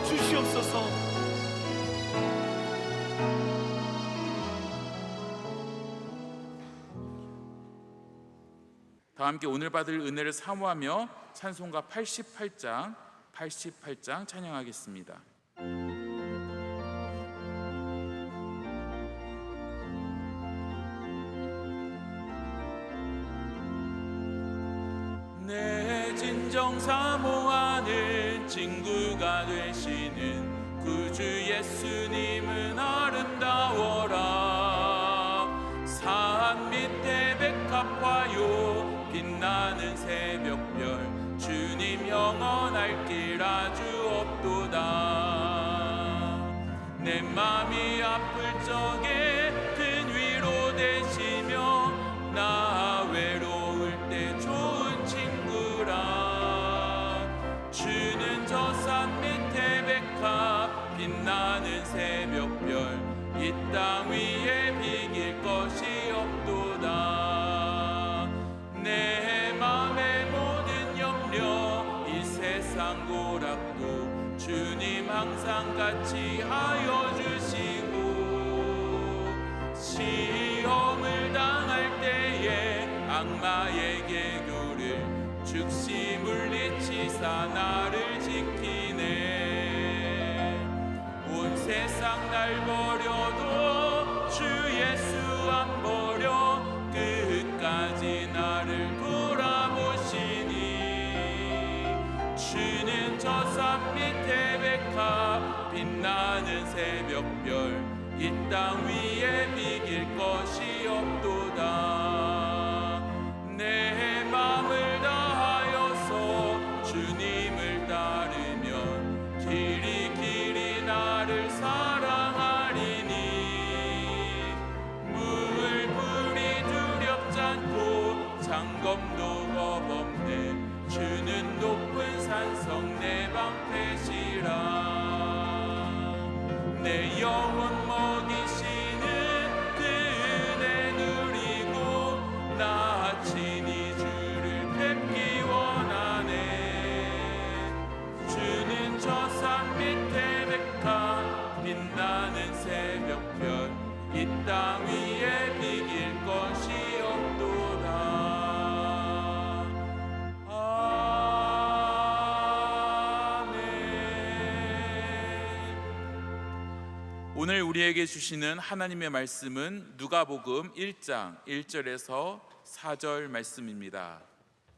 주시옵소서. 다 함께 오늘 받을 은혜를 사모하며 찬송가 88장 찬양하겠습니다. 내 진정 사모하는 친구가 되시는 구주 예수님은 아름다워라. 산 밑에 백합화요 빛나는 새벽별 주님 영원할 길 아주 없도다. 내 맘이 아플 적에 큰 위로 되시며 나 외로울 때 좋은 친구라. 주는 저 산 밑에 백합 빛나는 새벽별 이 땅 위에 비길 것이 없도다. 내 맘의 모든 염려 이 세상 고락도 주님 항상 같이 하여 주시고, 시험을 당할 때에 악마의 계교를 즉시 물리치사 나를 지키네. 온 세상 날 버려도 주 예수 안 버려 끝까지 나를 돌아보시니. 주는 저 산 밑에 백합 빛나는 새벽별 이 땅 위에 비길 것이 없도다. 내 맘을 다하여서 주님을 따르면 길이 길이 나를 사랑하리니. 물불이 두렵지 않고 장검도 겁없네. 주는 높은 산성 내 방패시라. 내 영혼 먹이시는 그 은혜 누리고 나 친히 주를 뵙기 원하네. 주는 저 산 밑에 백합 빛나는 새벽별 이 땅 위에 비길 것이 없도다. 오늘 우리에게 주시는 하나님의 말씀은 누가복음 1장 1절에서 4절 말씀입니다.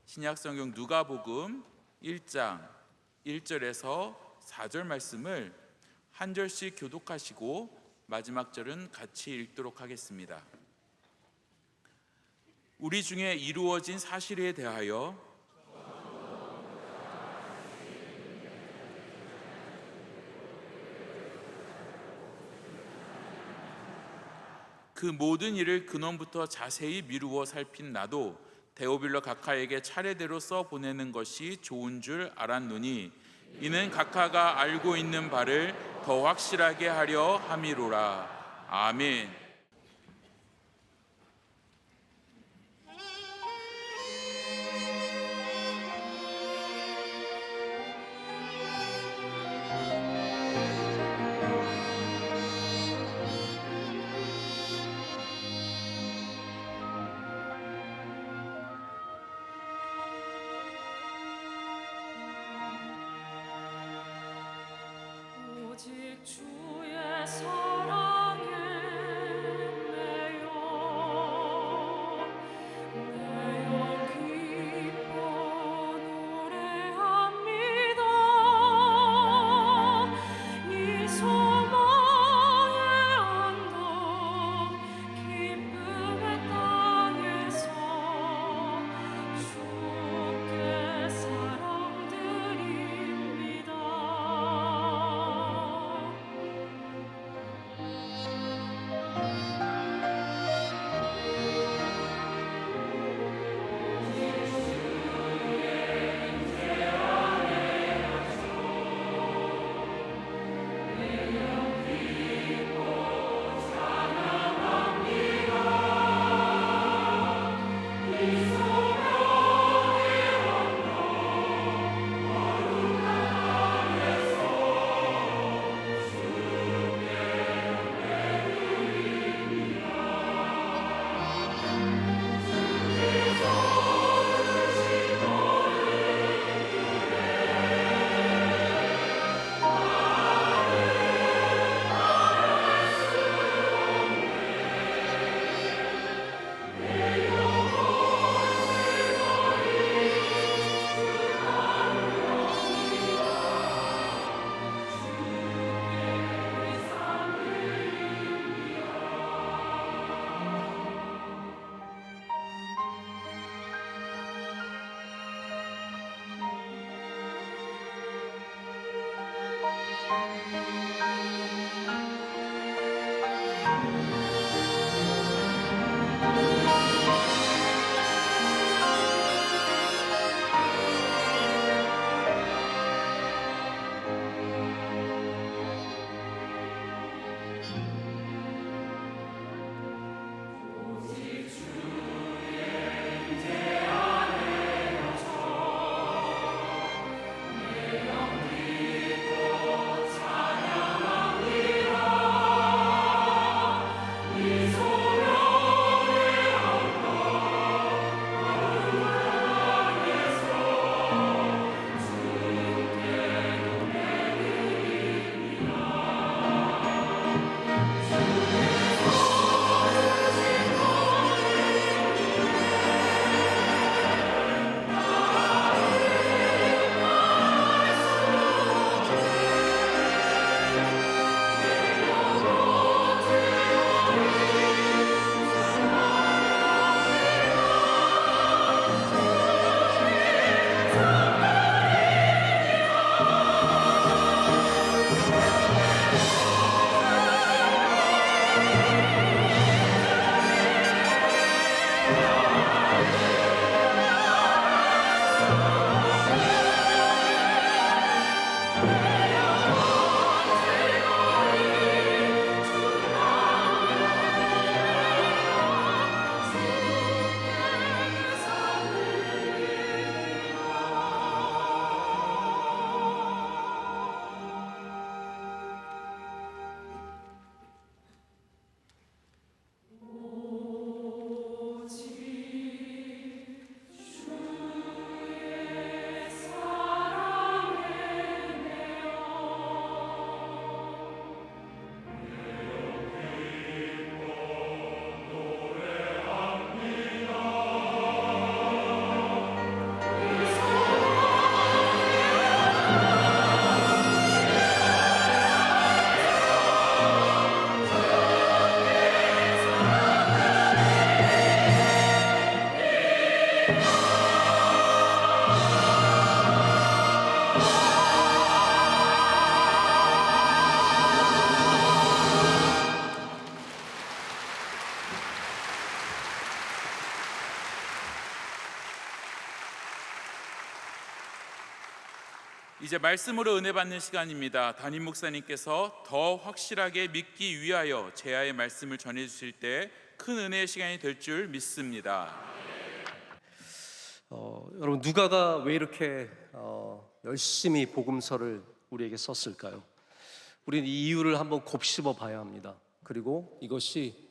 신약성경 누가복음 1장 1절에서 4절 말씀을 한 절씩 교독하시고 마지막 절은 같이 읽도록 하겠습니다. 우리 중에 이루어진 사실에 대하여 그 모든 일을 근원부터 자세히 미루어 살핀 나도 데오빌러 각하에게 차례대로 써보내는 것이 좋은 줄 알았노니 이는 각하가 알고 있는 바를 더 확실하게 하려 함이로라. 아멘. 오직 주의 사랑에 매여 기뻐 노래합니다. 이 소망의 언덕 기쁨의 땅에서 주께 사랑드립니다. 이제 말씀으로 은혜 받는 시간입니다. 담임 목사님께서 더 확실하게 믿기 위하여 제아의 말씀을 전해 주실 때 큰 은혜의 시간이 될 줄 믿습니다. 여러분, 누가가 왜 이렇게 열심히 복음서를 우리에게 썼을까요? 우리는 이 이유를 한번 곱씹어 봐야 합니다. 그리고 이것이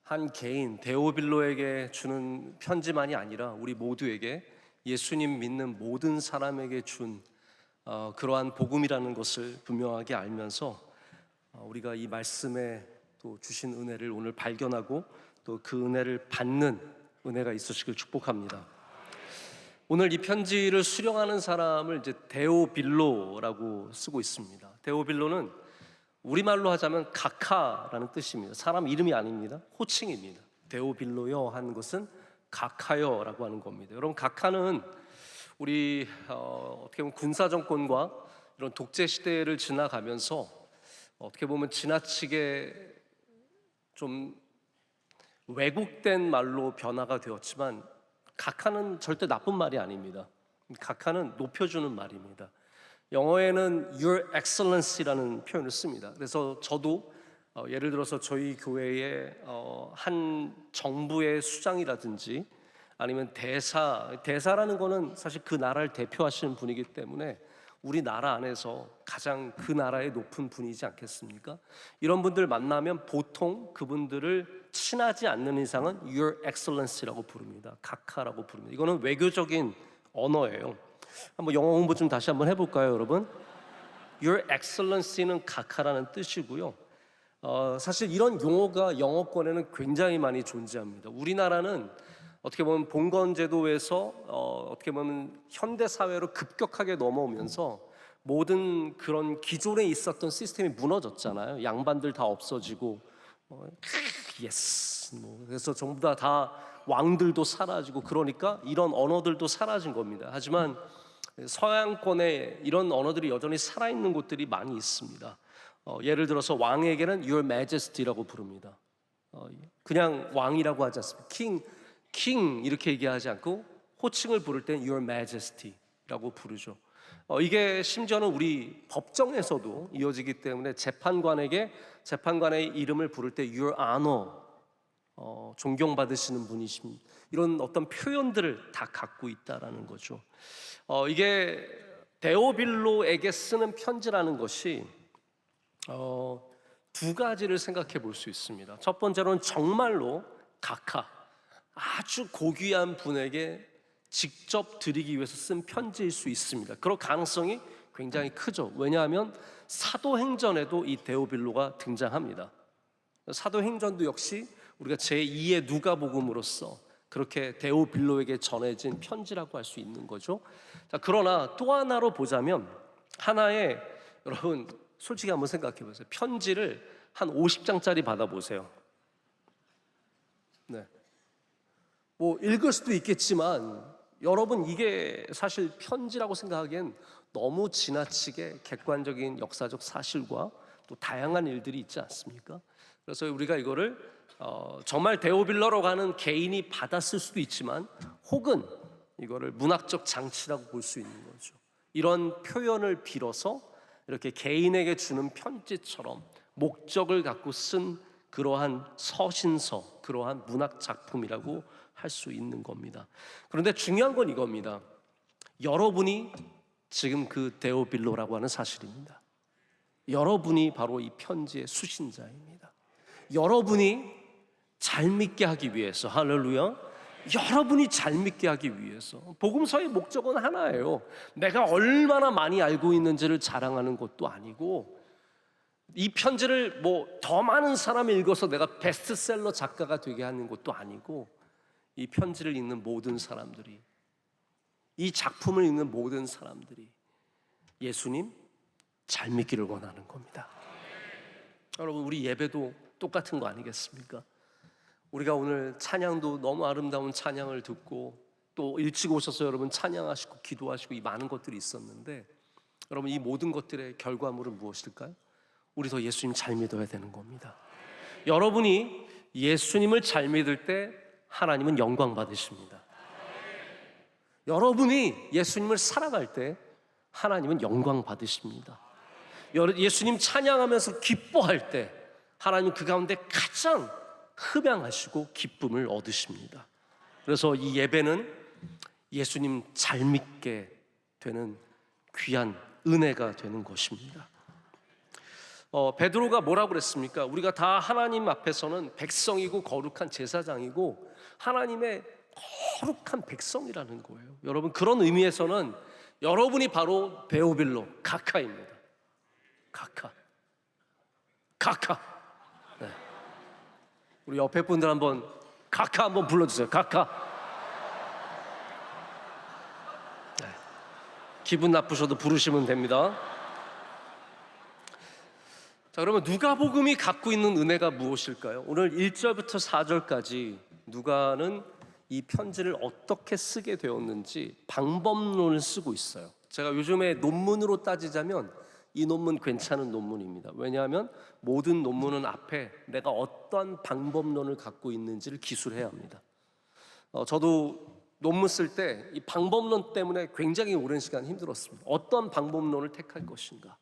한 개인 데오빌로에게 주는 편지만이 아니라 우리 모두에게, 예수님 믿는 모든 사람에게 준 그러한 복음이라는 것을 분명하게 알면서 우리가 이 말씀에 또 주신 은혜를 오늘 발견하고 또 그 은혜를 받는 은혜가 있으시길 축복합니다. 오늘 이 편지를 수령하는 사람을 이제 데오빌로라고 쓰고 있습니다. 데오빌로는 우리말로 하자면 각하라는 뜻입니다. 사람 이름이 아닙니다. 호칭입니다. 데오빌로여 하는 것은 각하여라고 하는 겁니다. 여러분, 각하는 우리 어떻게 보면 군사 정권과 이런 독재 시대를 지나가면서 어떻게 보면 지나치게 좀 왜곡된 말로 변화가 되었지만, 각하는 절대 나쁜 말이 아닙니다. 각하는 높여주는 말입니다. 영어에는 Your Excellency라는 표현을 씁니다. 그래서 저도 예를 들어서 저희 교회의 한 정부의 수장이라든지 아니면 대사라는 거는 사실 그 나라를 대표하시는 분이기 때문에 우리나라 안에서 가장 그 나라의 높은 분이지 않겠습니까? 이런 분들 만나면 보통 그분들을 친하지 않는 이상은 Your Excellency라고 부릅니다. 각하라고 부릅니다. 이거는 외교적인 언어예요. 한번 영어 공부 좀 다시 한번 해볼까요, 여러분? Your Excellency는 각하라는 뜻이고요. 사실 이런 용어가 영어권에는 굉장히 많이 존재합니다. 우리나라는 어떻게 보면 봉건제도에서 어떻게 보면 현대 사회로 급격하게 넘어오면서 모든 그런 기존에 있었던 시스템이 무너졌잖아요. 양반들 다 없어지고, 예스, 그래서 전부 다 왕들도 사라지고, 그러니까 이런 언어들도 사라진 겁니다. 하지만 서양권에 이런 언어들이 여전히 살아있는 곳들이 많이 있습니다. 예를 들어서 왕에게는 Your Majesty라고 부릅니다. 그냥 왕이라고 하지 않습니다. king 이렇게 얘기하지 않고 호칭을 부를 땐 Your Majesty라고 부르죠. 이게 심지어는 우리 법정에서도 이어지기 때문에 재판관의 이름을 부를 때 Your Honor, 존경받으시는 분이십니다. 이런 어떤 표현들을 다 갖고 있다라는 거죠. 이게 데오빌로에게 쓰는 편지라는 것이 두 가지를 생각해 볼 수 있습니다. 첫 번째로는 정말로 각하, 아주 고귀한 분에게 직접 드리기 위해서 쓴 편지일 수 있습니다. 그럴 가능성이 굉장히 크죠. 왜냐하면 사도행전에도 이 데오빌로가 등장합니다. 사도행전도 역시 우리가 제2의 누가복음으로서 그렇게 데오빌로에게 전해진 편지라고 할 수 있는 거죠. 자, 그러나 또 하나로 보자면, 하나의, 여러분 솔직히 한번 생각해 보세요. 편지를 한 50장짜리 받아보세요. 네. 뭐 읽을 수도 있겠지만 여러분, 이게 사실 편지라고 생각하기엔 너무 지나치게 객관적인 역사적 사실과 또 다양한 일들이 있지 않습니까? 그래서 우리가 이거를 정말 데오빌로라고 하는 개인이 받았을 수도 있지만, 혹은 이거를 문학적 장치라고 볼 수 있는 거죠. 이런 표현을 빌어서 이렇게 개인에게 주는 편지처럼 목적을 갖고 쓴 그러한 서신서, 그러한 문학 작품이라고 할 수 있는 겁니다. 그런데 중요한 건 이겁니다. 여러분이 지금 그 데오빌로라고 하는 사실입니다. 여러분이 바로 이 편지의 수신자입니다. 여러분이 잘 믿게 하기 위해서, 할렐루야, 여러분이 잘 믿게 하기 위해서. 복음서의 목적은 하나예요. 내가 얼마나 많이 알고 있는지를 자랑하는 것도 아니고, 이 편지를 뭐 더 많은 사람이 읽어서 내가 베스트셀러 작가가 되게 하는 것도 아니고, 이 편지를 읽는 모든 사람들이, 이 작품을 읽는 모든 사람들이 예수님 잘 믿기를 원하는 겁니다. 여러분, 우리 예배도 똑같은 거 아니겠습니까? 우리가 오늘 찬양도 너무 아름다운 찬양을 듣고 또 일찍 오셔서 여러분 찬양하시고 기도하시고 이 많은 것들이 있었는데, 여러분 이 모든 것들의 결과물은 무엇일까요? 우리 더 예수님 잘 믿어야 되는 겁니다. 여러분이 예수님을 잘 믿을 때 하나님은 영광 받으십니다. 여러분이 예수님을 살아갈 때 하나님은 영광 받으십니다. 예수님 찬양하면서 기뻐할 때 하나님은 그 가운데 가장 흡양하시고 기쁨을 얻으십니다. 그래서 이 예배는 예수님 잘 믿게 되는 귀한 은혜가 되는 것입니다. 베드로가 뭐라고 그랬습니까? 우리가 다 하나님 앞에서는 백성이고 거룩한 제사장이고 하나님의 거룩한 백성이라는 거예요. 여러분, 그런 의미에서는 여러분이 바로 데오빌로 카카입니다. 카카. 네. 우리 옆에 분들 한번 카카 한번 불러주세요. 카카. 네. 기분 나쁘셔도 부르시면 됩니다. 자, 그러면 누가복음이 갖고 있는 은혜가 무엇일까요? 오늘 1절부터 4절까지 누가는 이 편지를 어떻게 쓰게 되었는지 방법론을 쓰고 있어요. 제가 요즘에 논문으로 따지자면 이 논문 괜찮은 논문입니다. 왜냐하면 모든 논문은 앞에 내가 어떤 방법론을 갖고 있는지를 기술해야 합니다. 저도 논문 쓸 때 이 방법론 때문에 굉장히 오랜 시간 힘들었습니다. 어떤 방법론을 택할 것인가.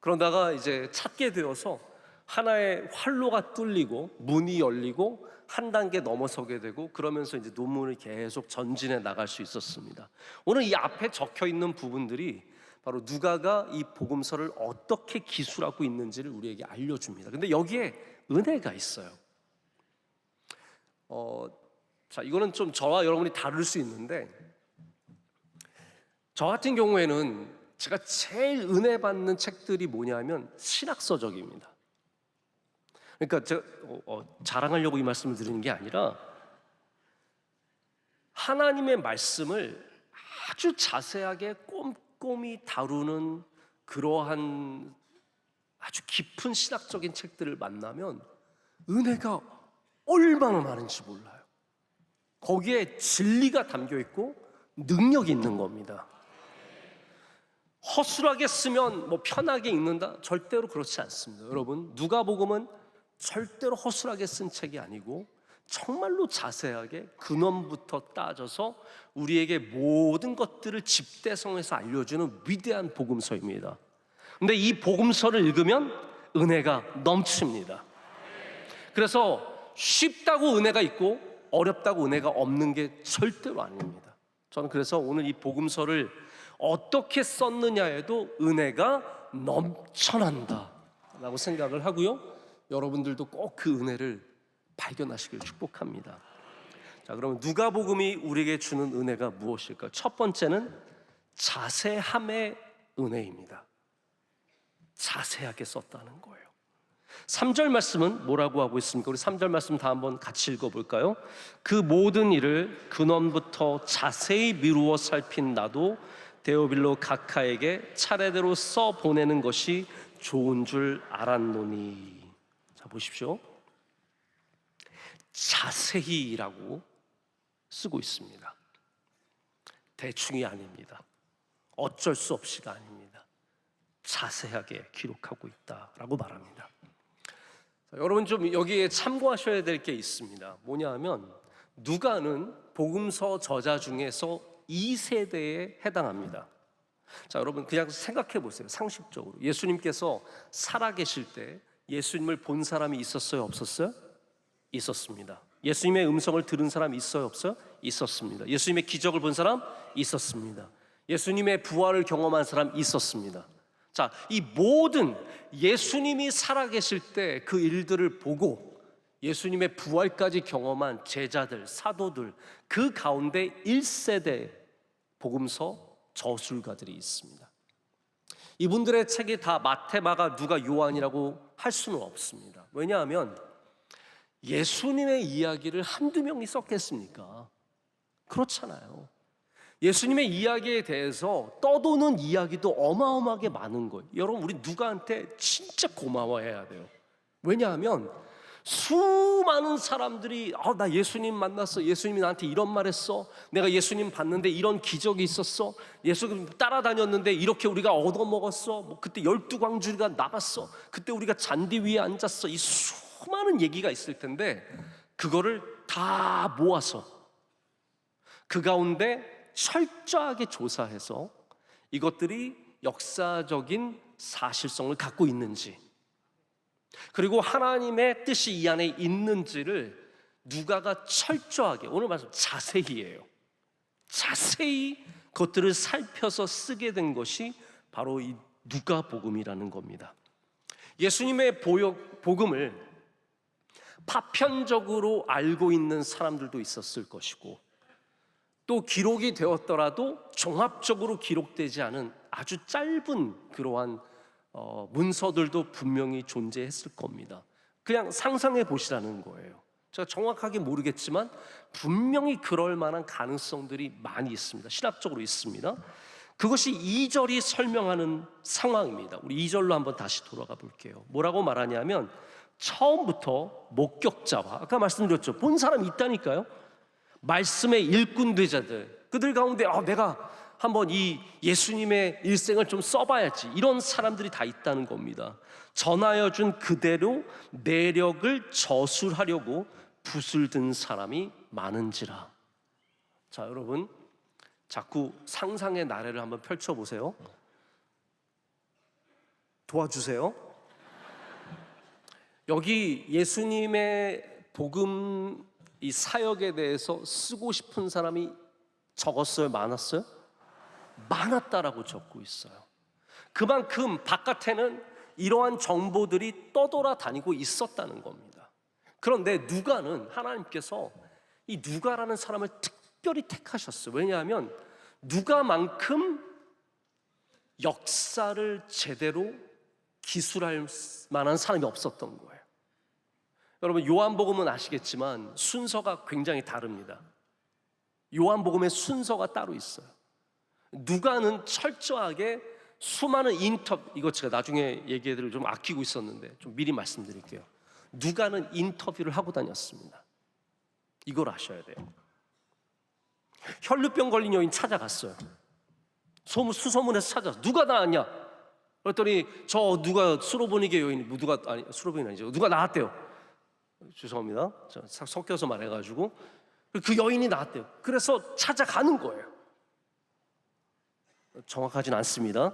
그러다가 이제 찾게 되어서 하나의 활로가 뚫리고 문이 열리고 한 단계 넘어서게 되고, 그러면서 이제 논문을 계속 전진해 나갈 수 있었습니다. 오늘 이 앞에 적혀 있는 부분들이 바로 누가가 이 복음서를 어떻게 기술하고 있는지를 우리에게 알려줍니다. 근데 여기에 은혜가 있어요. 자, 이거는 좀 저와 여러분이 다를 수 있는데, 저 같은 경우에는 제가 제일 은혜 받는 책들이 뭐냐면 신학서적입니다. 그러니까 제가 자랑하려고 이 말씀을 드리는 게 아니라 하나님의 말씀을 아주 자세하게 꼼꼼히 다루는 그러한 아주 깊은 신학적인 책들을 만나면 은혜가 얼마나 많은지 몰라요. 거기에 진리가 담겨 있고 능력이 있는 겁니다. 허술하게 쓰면 뭐 편하게 읽는다? 절대로 그렇지 않습니다. 여러분, 누가복음은 절대로 허술하게 쓴 책이 아니고 정말로 자세하게 근원부터 따져서 우리에게 모든 것들을 집대성해서 알려주는 위대한 복음서입니다. 근데 이 복음서를 읽으면 은혜가 넘칩니다. 그래서 쉽다고 은혜가 있고 어렵다고 은혜가 없는 게 절대로 아닙니다. 저는 그래서 오늘 이 복음서를 어떻게 썼느냐에도 은혜가 넘쳐난다 라고 생각을 하고요, 여러분들도 꼭 그 은혜를 발견하시길 축복합니다. 자, 그러면 누가복음이 우리에게 주는 은혜가 무엇일까요? 첫 번째는 자세함의 은혜입니다. 자세하게 썼다는 거예요. 3절 말씀은 뭐라고 하고 있습니까? 우리 3절 말씀 다 한번 같이 읽어볼까요? 그 모든 일을 근원부터 자세히 미루어 살핀 나도 데오빌로 각하에게 차례대로 써 보내는 것이 좋은 줄 알았노니. 자, 보십시오. 자세히라고 쓰고 있습니다. 대충이 아닙니다. 어쩔 수 없이가 아닙니다. 자세하게 기록하고 있다라고 말합니다. 자, 여러분 좀 여기에 참고하셔야 될 게 있습니다. 뭐냐 하면 누가는 복음서 저자 중에서 2세대에 해당합니다. 자, 여러분 그냥 생각해 보세요. 상식적으로 예수님께서 살아계실 때 예수님을 본 사람이 있었어요? 없었어요? 있었습니다. 예수님의 음성을 들은 사람 있어요? 없어요? 있었습니다. 예수님의 기적을 본 사람 있었습니다. 예수님의 부활을 경험한 사람 있었습니다. 자, 이 모든 예수님이 살아계실 때 그 일들을 보고 예수님의 부활까지 경험한 제자들, 사도들, 그 가운데 1세대 복음서 저술가들이 있습니다. 이분들의 책이 다 마태, 마가, 누가, 요한이라고 할 수는 없습니다. 왜냐하면 예수님의 이야기를 한두 명이 썼겠습니까? 그렇잖아요. 예수님의 이야기에 대해서 떠도는 이야기도 어마어마하게 많은 거예요. 여러분, 우리 누가한테 진짜 고마워해야 돼요. 왜냐하면 수많은 사람들이 나 예수님 만났어, 예수님이 나한테 이런 말 했어, 내가 예수님 봤는데 이런 기적이 있었어, 예수님 따라다녔는데 이렇게 우리가 얻어먹었어, 뭐 그때 12광주리가 나갔어, 그때 우리가 잔디 위에 앉았어, 이 수많은 얘기가 있을 텐데 그거를 다 모아서 그 가운데 철저하게 조사해서 이것들이 역사적인 사실성을 갖고 있는지, 그리고 하나님의 뜻이 이 안에 있는지를 누가가 철저하게, 오늘 말씀 자세히예요, 자세히 그것들을 살펴서 쓰게 된 것이 바로 이 누가복음이라는 겁니다. 예수님의 복음을 파편적으로 알고 있는 사람들도 있었을 것이고, 또 기록이 되었더라도 종합적으로 기록되지 않은 아주 짧은 그러한 문서들도 분명히 존재했을 겁니다. 그냥 상상해 보시라는 거예요. 제가 정확하게 모르겠지만 분명히 그럴 만한 가능성들이 많이 있습니다. 신학적으로 있습니다. 그것이 2절이 설명하는 상황입니다. 우리 2절로 한번 다시 돌아가 볼게요. 뭐라고 말하냐면, 처음부터 목격자와, 아까 말씀드렸죠, 본 사람이 있다니까요. 말씀의 일꾼 되자들, 그들 가운데 내가 한번 이 예수님의 일생을 좀 써봐야지, 이런 사람들이 다 있다는 겁니다. 전하여 준 그대로 내력을 저술하려고 붓을 든 사람이 많은지라. 자, 여러분, 자꾸 상상의 나래를 한번 펼쳐보세요. 도와주세요. 여기 예수님의 복음 이 사역에 대해서 쓰고 싶은 사람이 적었어요? 많았어요? 많았다라고 적고 있어요. 그만큼 바깥에는 이러한 정보들이 떠돌아다니고 있었다는 겁니다. 그런데 누가는, 하나님께서 이 누가라는 사람을 특별히 택하셨어요. 왜냐하면 누가만큼 역사를 제대로 기술할 만한 사람이 없었던 거예요. 여러분, 요한복음은 아시겠지만 순서가 굉장히 다릅니다. 요한복음의 순서가 따로 있어요. 누가는 철저하게 수많은 이거 제가 나중에 얘기해드리고 좀 아끼고 있었는데 좀 미리 말씀드릴게요. 누가는 인터뷰를 하고 다녔습니다. 이걸 아셔야 돼요. 혈루병 걸린 여인 찾아갔어요. 수소문해서 찾아서 누가 나왔냐? 그랬더니 누가 수로보니게 여인, 수로보니 아니죠, 누가 나왔대요. 죄송합니다, 섞여서 말해가지고 그 여인이 나왔대요. 그래서 찾아가는 거예요. 정확하진 않습니다.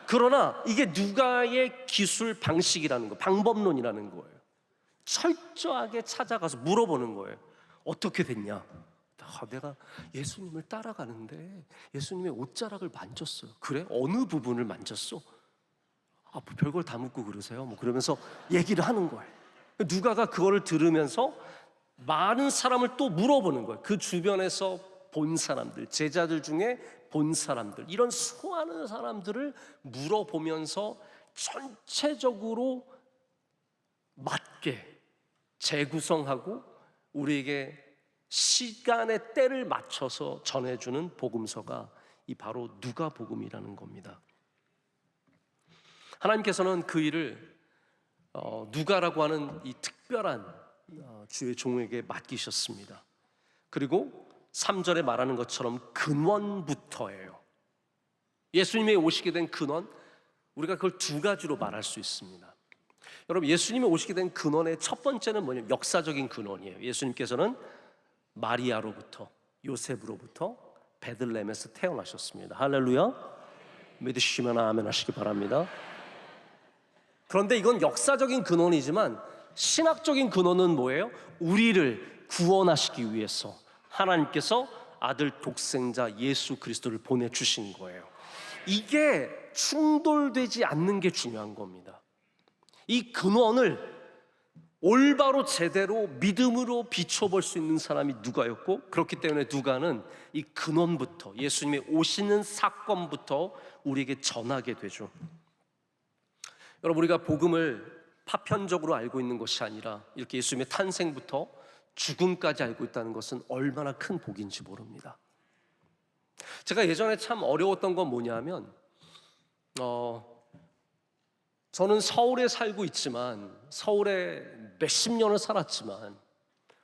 그러나 이게 누가의 기술 방식이라는 거, 방법론이라는 거예요. 철저하게 찾아가서 물어보는 거예요. 어떻게 됐냐? 내가 예수님을 따라가는데 예수님의 옷자락을 만졌어요. 그래? 어느 부분을 만졌어? 뭐 별걸 다 묻고 그러세요? 뭐 그러면서 얘기를 하는 거예요. 누가가 그거를 들으면서 많은 사람을 또 물어보는 거예요. 그 주변에서 본 사람들, 제자들 중에 본 사람들, 이런 수많은 사람들을 물어보면서 전체적으로 맞게 재구성하고 우리에게 시간의 때를 맞춰서 전해주는 복음서가 이 바로 누가복음이라는 겁니다. 하나님께서는 그 일을 누가라고 하는 이 특별한 주의 종에게 맡기셨습니다. 그리고 3절에 말하는 것처럼 근원부터예요. 예수님이 오시게 된 근원, 우리가 그걸 두 가지로 말할 수 있습니다. 여러분, 예수님이 오시게 된 근원의 첫 번째는 뭐냐면 역사적인 근원이에요. 예수님께서는 마리아로부터, 요셉으로부터 베들레헴에서 태어나셨습니다. 할렐루야. 믿으시면 아멘 하시기 바랍니다. 그런데 이건 역사적인 근원이지만 신학적인 근원은 뭐예요? 우리를 구원하시기 위해서 하나님께서 아들 독생자 예수 그리스도를 보내주신 거예요. 이게 충돌되지 않는 게 중요한 겁니다. 이 근원을 올바로 제대로 믿음으로 비춰볼 수 있는 사람이 누가였고, 그렇기 때문에 누가는 이 근원부터, 예수님의 오시는 사건부터 우리에게 전하게 되죠. 여러분, 우리가 복음을 파편적으로 알고 있는 것이 아니라 이렇게 예수님의 탄생부터 죽음까지 알고 있다는 것은 얼마나 큰 복인지 모릅니다. 제가 예전에 참 어려웠던 건 뭐냐면 저는 서울에 살고 있지만, 서울에 몇십 년을 살았지만,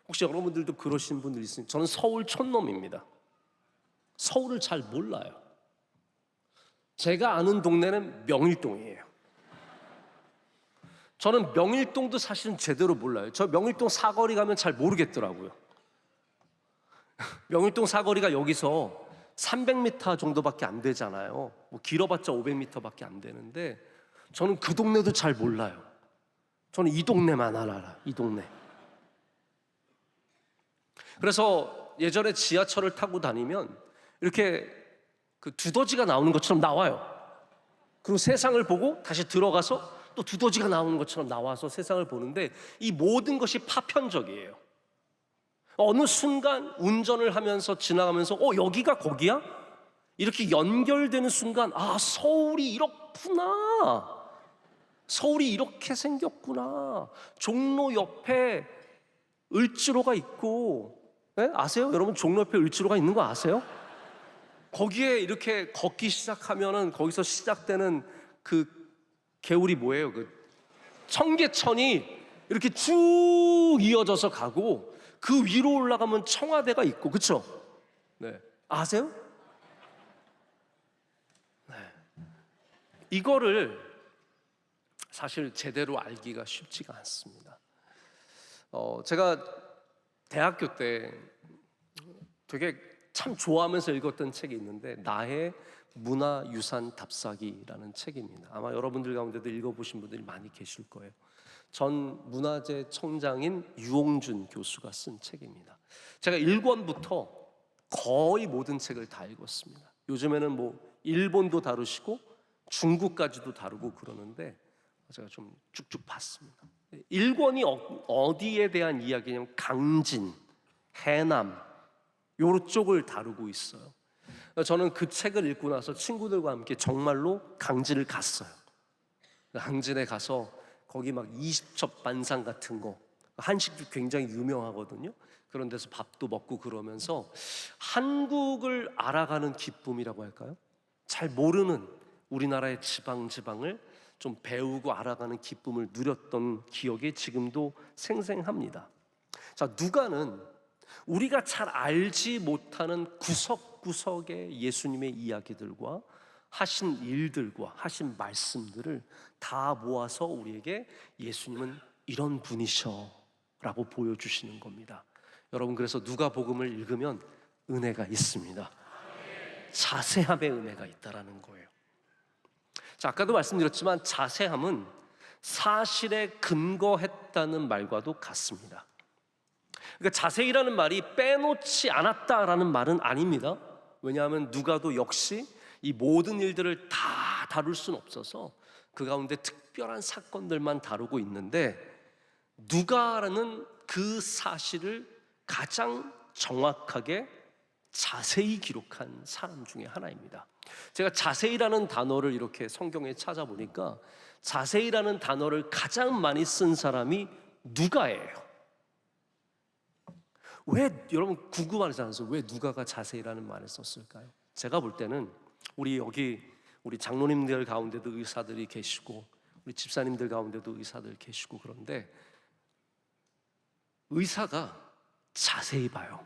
혹시 여러분들도 그러신 분들 있으면, 저는 서울 촌놈입니다. 서울을 잘 몰라요. 제가 아는 동네는 명일동이에요. 저는 명일동도 사실은 제대로 몰라요. 저 명일동 사거리 가면 잘 모르겠더라고요. 명일동 사거리가 여기서 300m 정도밖에 안 되잖아요. 뭐 길어봤자 500m밖에 안 되는데, 저는 그 동네도 잘 몰라요. 저는 이 동네만 알아요. 이 동네. 그래서 예전에 지하철을 타고 다니면 이렇게 그 두더지가 나오는 것처럼 나와요. 그리고 세상을 보고 다시 들어가서 또 두더지가 나오는 것처럼 나와서 세상을 보는데, 이 모든 것이 파편적이에요. 어느 순간 운전을 하면서 지나가면서 여기가 거기야? 이렇게 연결되는 순간, 아, 서울이 이렇구나. 서울이 이렇게 생겼구나. 종로 옆에 을지로가 있고, 네? 아세요? 여러분 종로 옆에 을지로가 있는 거 아세요? 거기에 이렇게 걷기 시작하면은 거기서 시작되는 그 개울이 뭐예요? 그 청계천이 이렇게 쭉 이어져서 가고, 그 위로 올라가면 청와대가 있고, 그렇죠? 네. 아세요? 네. 이거를 사실 제대로 알기가 쉽지가 않습니다. 제가 대학교 때 되게 참 좋아하면서 읽었던 책이 있는데, 나의 문화유산 답사기라는 책입니다. 아마 여러분들 가운데도 읽어보신 분들이 많이 계실 거예요. 전 문화재 청장인 유홍준 교수가 쓴 책입니다. 제가 1권부터 거의 모든 책을 다 읽었습니다. 요즘에는 뭐 일본도 다루시고 중국까지도 다루고 그러는데, 제가 좀 쭉쭉 봤습니다. 1권이 어디에 대한 이야기냐면 강진, 해남 요쪽을 다루고 있어요. 저는 그 책을 읽고 나서 친구들과 함께 정말로 강진을 갔어요. 강진에 가서 거기 막 20첩 반상 같은 거, 한식도 굉장히 유명하거든요. 그런 데서 밥도 먹고 그러면서 한국을 알아가는 기쁨이라고 할까요? 잘 모르는 우리나라의 지방을 좀 배우고 알아가는 기쁨을 누렸던 기억이 지금도 생생합니다. 자, 누가는 우리가 잘 알지 못하는 구석구석의 예수님의 이야기들과 하신 일들과 하신 말씀들을 다 모아서 우리에게 예수님은 이런 분이셔 라고 보여주시는 겁니다. 여러분, 그래서 누가복음을 읽으면 은혜가 있습니다. 자세함의 은혜가 있다라는 거예요. 자, 아까도 말씀드렸지만 자세함은 사실에 근거했다는 말과도 같습니다. 그러니까 자세히라는 말이 빼놓지 않았다라는 말은 아닙니다. 왜냐하면 누가도 역시 이 모든 일들을 다 다룰 수는 없어서 그 가운데 특별한 사건들만 다루고 있는데, 누가라는 그 사실을 가장 정확하게 자세히 기록한 사람 중에 하나입니다. 제가 자세히라는 단어를 이렇게 성경에 찾아보니까 자세히라는 단어를 가장 많이 쓴 사람이 누가예요. 왜, 여러분 궁금하지 않으세요? 왜 누가가 자세히라는 말을 썼을까요? 제가 볼 때는 우리 장로님들 가운데도 의사들이 계시고, 우리 집사님들 가운데도 의사들 계시고, 그런데 의사가 자세히 봐요.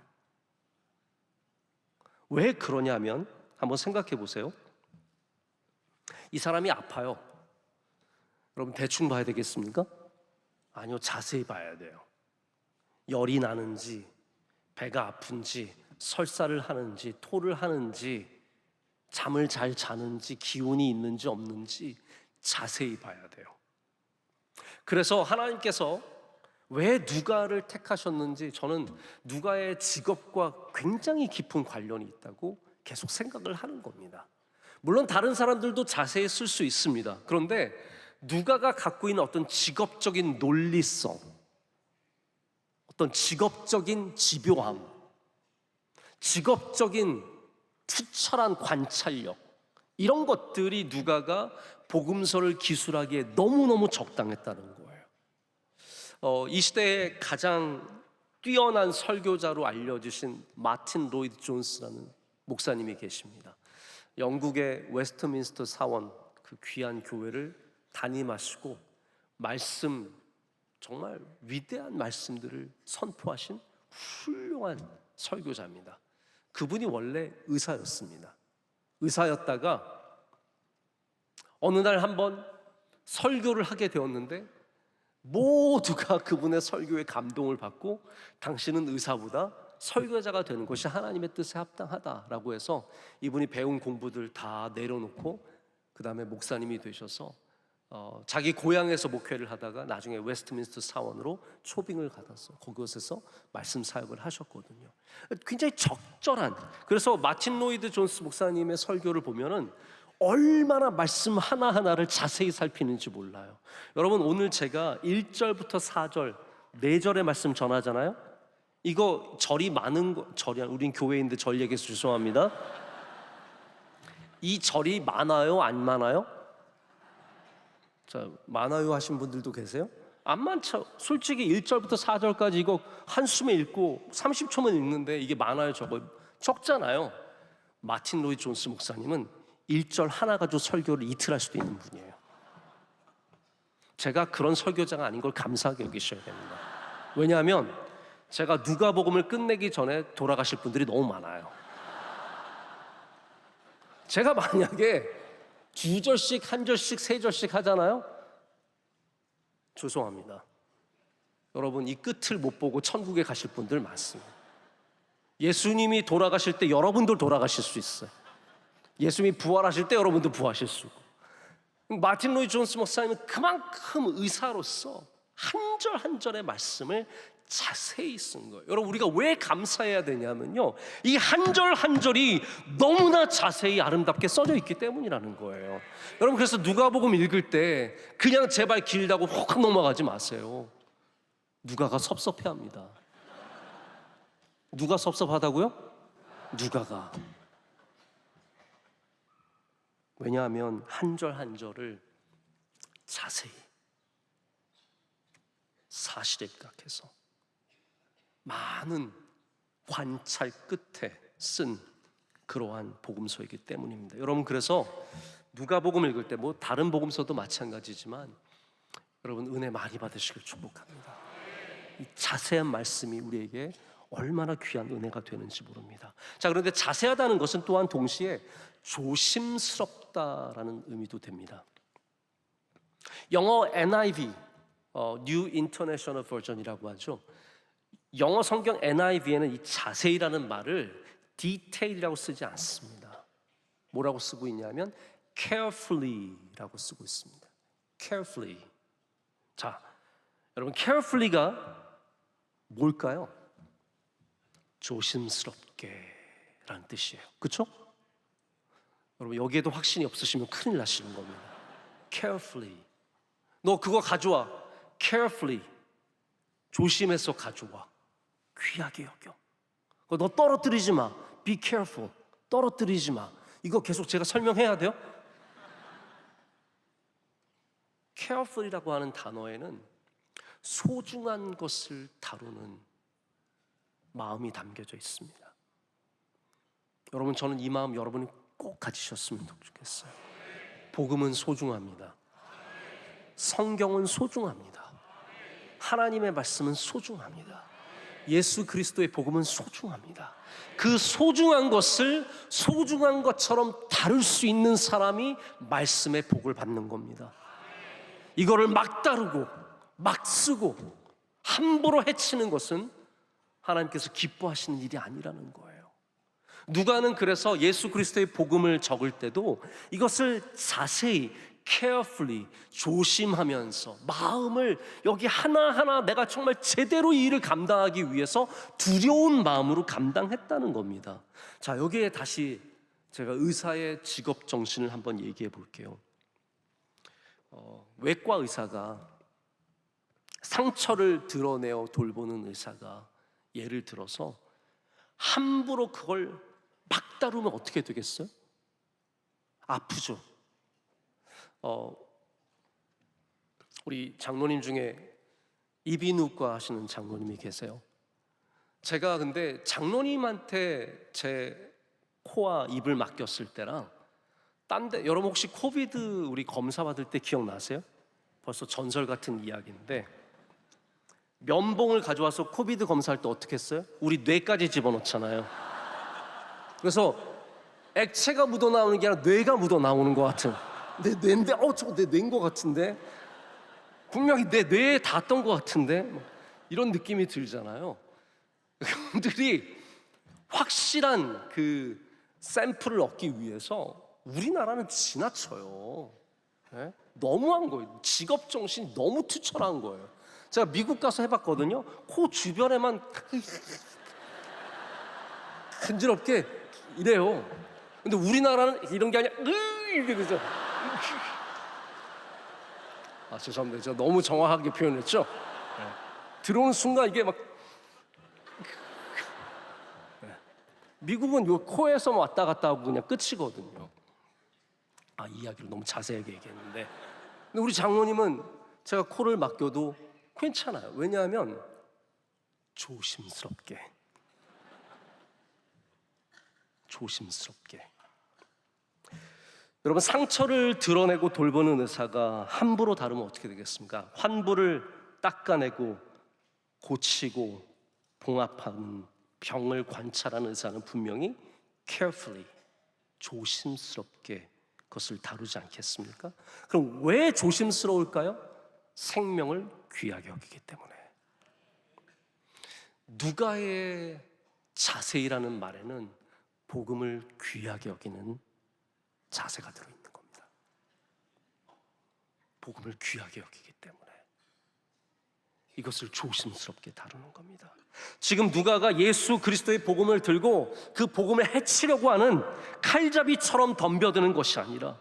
왜 그러냐면, 한번 생각해 보세요. 이 사람이 아파요. 여러분 대충 봐야 되겠습니까? 아니요, 자세히 봐야 돼요. 열이 나는지, 배가 아픈지, 설사를 하는지, 토를 하는지, 잠을 잘 자는지, 기운이 있는지 없는지 자세히 봐야 돼요. 그래서 하나님께서 왜 누가를 택하셨는지, 저는 누가의 직업과 굉장히 깊은 관련이 있다고 계속 생각을 하는 겁니다. 물론 다른 사람들도 자세히 쓸 수 있습니다. 그런데 누가가 갖고 있는 어떤 직업적인 논리성, 어떤 직업적인 집요함, 직업적인 투철한 관찰력, 이런 것들이 누가가 복음서를 기술하기에 너무너무 적당했다는 거예요. 이 시대에 가장 뛰어난 설교자로 알려주신 마틴 로이드 존스라는 목사님이 계십니다. 영국의 웨스트민스터 사원, 그 귀한 교회를 담임하시고 말씀, 정말 위대한 말씀들을 선포하신 훌륭한 설교자입니다. 그분이 원래 의사였습니다. 의사였다가 어느 날 한번 설교를 하게 되었는데 모두가 그분의 설교에 감동을 받고 당신은 의사보다 설교자가 되는 것이 하나님의 뜻에 합당하다라고 해서 이분이 배운 공부들 다 내려놓고 그 다음에 목사님이 되셔서 자기 고향에서 목회를 하다가 나중에 웨스트민스터 사원으로 초빙을 받아서 그곳에서 말씀 사역을 하셨거든요. 굉장히 적절한, 그래서 마틴 로이드 존스 목사님의 설교를 보면은 얼마나 말씀 하나하나를 자세히 살피는지 몰라요. 여러분, 오늘 제가 1절부터 4절 4절의 말씀 전하잖아요. 이거 절이 많은 거, 절이 우린 교회인데 절 얘기해서 죄송합니다. 이 절이 많아요, 안 많아요? 자, 많아요 하신 분들도 계세요? 안 많죠. 솔직히 1절부터 4절까지 이거 한숨에 읽고 30초만 읽는데 이게 많아요, 적잖아요. 마틴 로이드 존스 목사님은 1절 하나 가지고 설교를 이틀 할 수도 있는 분이에요. 제가 그런 설교자가 아닌 걸 감사하게 여기셔야 됩니다. 왜냐하면 제가 누가복음을 끝내기 전에 돌아가실 분들이 너무 많아요. 제가 만약에 2절씩, 1절씩, 3절씩 하잖아요. 죄송합니다. 여러분, 이 끝을 못 보고 천국에 가실 분들 많습니다. 예수님이 돌아가실 때 여러분도 돌아가실 수 있어요. 예수님이 부활하실 때 여러분도 부활하실 수 있고. 마틴 로이드 존스 목사님은 그만큼 의사로서 한 절 한 절의 말씀을 자세히 쓴 거예요. 여러분, 우리가 왜 감사해야 되냐면요, 이 한 절 한 절이 너무나 자세히 아름답게 써져 있기 때문이라는 거예요. 여러분, 그래서 누가복음 읽을 때 그냥 제발 길다고 혹 넘어가지 마세요. 누가가 섭섭해합니다. 누가 섭섭하다고요? 누가가. 왜냐하면 한 절 한 절을 자세히 사실에 입각해서 많은 관찰 끝에 쓴 그러한 복음서이기 때문입니다. 여러분, 그래서 누가복음 읽을 때 뭐 다른 복음서도 마찬가지지만 여러분 은혜 많이 받으시길 축복합니다. 이 자세한 말씀이 우리에게 얼마나 귀한 은혜가 되는지 모릅니다. 자, 그런데 자세하다는 것은 또한 동시에 조심스럽다라는 의미도 됩니다. 영어 NIV, New International Version이라고 하죠. 영어 성경 NIV에는 이 자세히라는 말을 detail이라고 쓰지 않습니다. 뭐라고 쓰고 있냐면 carefully라고 쓰고 있습니다. carefully. 자, 여러분, carefully가 뭘까요? 조심스럽게라는 뜻이에요. 그렇죠? 여러분, 여기에도 확신이 없으시면 큰일 나시는 겁니다. carefully. 너 그거 가져와. carefully. 조심해서 가져와. 귀하게 여겨. 너 떨어뜨리지 마. be careful. 떨어뜨리지 마. 이거 계속 제가 설명해야 돼요? carefully라고 하는 단어에는 소중한 것을 다루는 마음이 담겨져 있습니다. 여러분, 저는 이 마음 여러분이 꼭 가지셨으면 좋겠어요. 복음은 소중합니다. 성경은 소중합니다. 하나님의 말씀은 소중합니다. 예수 그리스도의 복음은 소중합니다. 그 소중한 것을 소중한 것처럼 다룰 수 있는 사람이 말씀의 복을 받는 겁니다. 이거를 막 다루고 막 쓰고 함부로 해치는 것은 하나님께서 기뻐하시는 일이 아니라는 거예요. 누가는 그래서 예수 그리스도의 복음을 적을 때도 이것을 자세히 carefully 조심하면서 마음을 여기 하나하나 내가 정말 제대로 이 일을 감당하기 위해서 두려운 마음으로 감당했다는 겁니다. 자, 여기에 다시 제가 의사의 직업 정신을 한번 얘기해 볼게요. 외과 의사가 상처를 드러내어 돌보는 의사가 예를 들어서 함부로 그걸 막 다루면 어떻게 되겠어요? 아프죠. 우리 장로님 중에 이비인후과 하시는 장로님이 계세요. 제가 근데 장로님한테 제 코와 입을 맡겼을 때랑 여러분 혹시 코비드 우리 검사 받을 때 기억나세요? 벌써 전설 같은 이야기인데, 면봉을 가져와서 코비드 검사할 때 어떻게 했어요? 우리 뇌까지 집어넣잖아요. 그래서 액체가 묻어나오는 게 아니라 뇌가 묻어나오는 것 같은, 내 뇌인데 저거 내 뇌인 것 같은데, 분명히 내 뇌에 닿았던 것 같은데, 뭐 이런 느낌이 들잖아요. 그분들이 확실한 그 샘플을 얻기 위해서 우리나라는 지나쳐요. 네? 너무한 거예요. 직업 정신이 너무 투철한 거예요. 제가 미국 가서 해봤거든요. 코 주변에만 간지럽게 이래요. 근데 우리나라는 이런 게 아니라 이렇게 되죠. 죄송합니다. 제가 너무 정확하게 표현했죠. 네. 들어오는 순간 이게 막 미국은 요 코에서 왔다 갔다 하고 그냥 끝이거든요. 이 이야기를 너무 자세하게 얘기했는데, 근데 우리 장로님은 제가 코를 맡겨도 괜찮아요. 왜냐하면 조심스럽게 여러분, 상처를 드러내고 돌보는 의사가 함부로 다루면 어떻게 되겠습니까? 환부를 닦아내고 고치고 봉합하는 병을 관찰하는 의사는 분명히 carefully, 조심스럽게 그것을 다루지 않겠습니까? 그럼 왜 조심스러울까요? 생명을 귀하게 여기기 때문에. 누가의 자세히라는 말에는 복음을 귀하게 여기는 자세가 들어있는 겁니다. 복음을 귀하게 여기기 때문에 이것을 조심스럽게 다루는 겁니다. 지금 누가가 예수 그리스도의 복음을 들고 그 복음을 해치려고 하는 칼잡이처럼 덤벼드는 것이 아니라,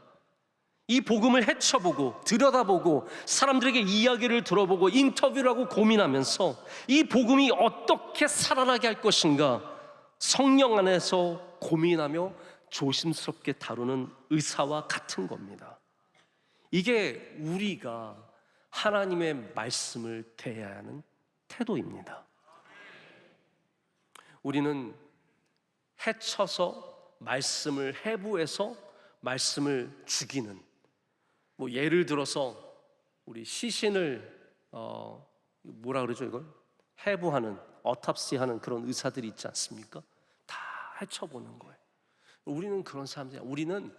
이 복음을 헤쳐보고 들여다보고 사람들에게 이야기를 들어보고 인터뷰를 하고 고민하면서 이 복음이 어떻게 살아나게 할 것인가 성령 안에서 고민하며 조심스럽게 다루는 의사와 같은 겁니다. 이게 우리가 하나님의 말씀을 대해야 하는 태도입니다. 우리는 해쳐서 말씀을 해부해서 말씀을 죽이는, 예를 들어서 우리 시신을 뭐라 그러죠 이걸? 해부하는, 어탑시하는 그런 의사들이 있지 않습니까? 다 해쳐보는 거예요. 우리는 그런 사람들이야. 우리는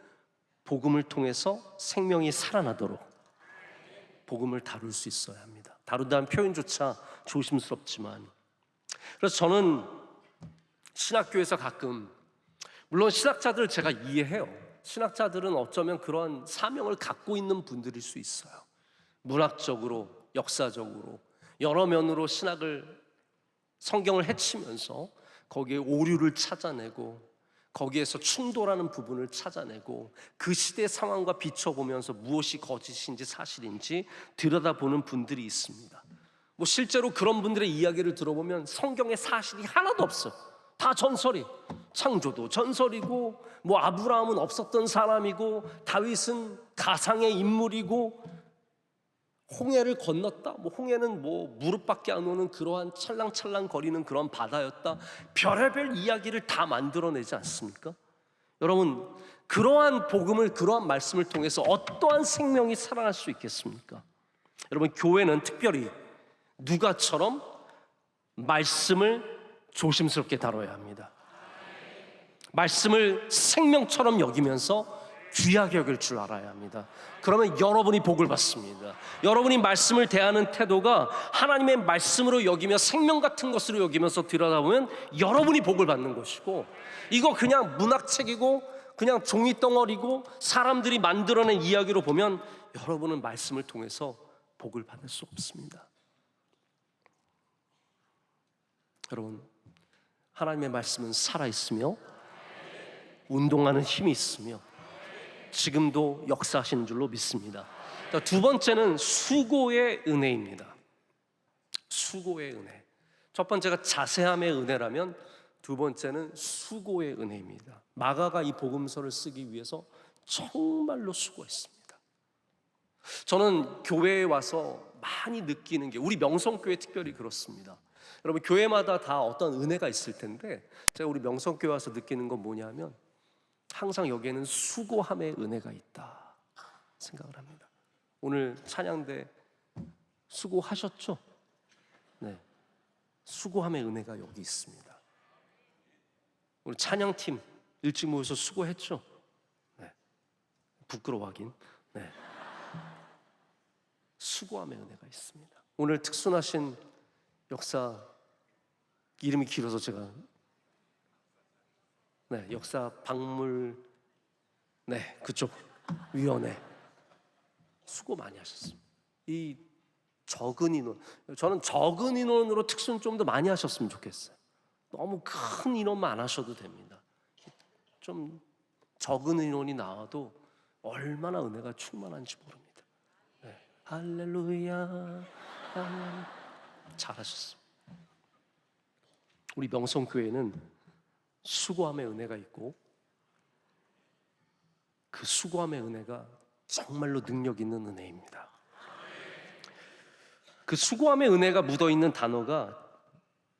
복음을 통해서 생명이 살아나도록 복음을 다룰 수 있어야 합니다. 다룬다는 표현조차 조심스럽지만, 그래서 저는 신학교에서 가끔, 물론 신학자들을 제가 이해해요. 신학자들은 어쩌면 그런 사명을 갖고 있는 분들일 수 있어요. 문학적으로, 역사적으로 여러 면으로 성경을 헤치면서 거기에 오류를 찾아내고 거기에서 충돌하는 부분을 찾아내고 그 시대 상황과 비춰보면서 무엇이 거짓인지 사실인지 들여다보는 분들이 있습니다. 실제로 그런 분들의 이야기를 들어보면 성경에 사실이 하나도 없어요. 다 전설이, 창조도 전설이고 아브라함은 없었던 사람이고 다윗은 가상의 인물이고 홍해를 건넜다, 홍해는 무릎밖에 안 오는 그러한 찰랑찰랑 거리는 그런 바다였다, 별의별 이야기를 다 만들어내지 않습니까? 여러분, 그러한 복음을, 그러한 말씀을 통해서 어떠한 생명이 살아날 수 있겠습니까? 여러분, 교회는 특별히 누가처럼 말씀을 조심스럽게 다뤄야 합니다. 말씀을 생명처럼 여기면서 귀하게 여길 줄 알아야 합니다. 그러면 여러분이 복을 받습니다. 여러분이 말씀을 대하는 태도가 하나님의 말씀으로 여기며 생명 같은 것으로 여기면서 들여다보면 여러분이 복을 받는 것이고, 이거 그냥 문학책이고 그냥 종이덩어리고 사람들이 만들어낸 이야기로 보면 여러분은 말씀을 통해서 복을 받을 수 없습니다. 여러분, 하나님의 말씀은 살아있으며 운동하는 힘이 있으며 지금도 역사하시는 줄로 믿습니다. 두 번째는 수고의 은혜입니다. 수고의 은혜. 첫 번째가 자세함의 은혜라면 두 번째는 수고의 은혜입니다. 마가가 이 복음서를 쓰기 위해서 정말로 수고했습니다. 저는 교회에 와서 많이 느끼는 게, 우리 명성교회 특별히 그렇습니다. 여러분, 교회마다 다 어떤 은혜가 있을 텐데 제가 우리 명성교회 와서 느끼는 건 뭐냐면, 항상 여기에는 수고함의 은혜가 있다 생각을 합니다. 오늘 찬양대 수고하셨죠? 네, 수고함의 은혜가 여기 있습니다. 우리 찬양팀 일찍 모여서 수고했죠? 네, 부끄러워하긴. 네, 수고함의 은혜가 있습니다. 오늘 특순하신 역사, 이름이 길어서 제가 역사 박물 그쪽 위원회 수고 많이 하셨습니다. 이 적은 인원, 저는 적은 인원으로 특수는 좀 더 많이 하셨으면 좋겠어요. 너무 큰 인원만 안 하셔도 됩니다. 좀 적은 인원이 나와도 얼마나 은혜가 충만한지 모릅니다. 할렐루야, 할렐루야. 잘하셨습니다. 우리 명성교회는 수고함의 은혜가 있고 그 수고함의 은혜가 정말로 능력 있는 은혜입니다. 그 수고함의 은혜가 묻어있는 단어가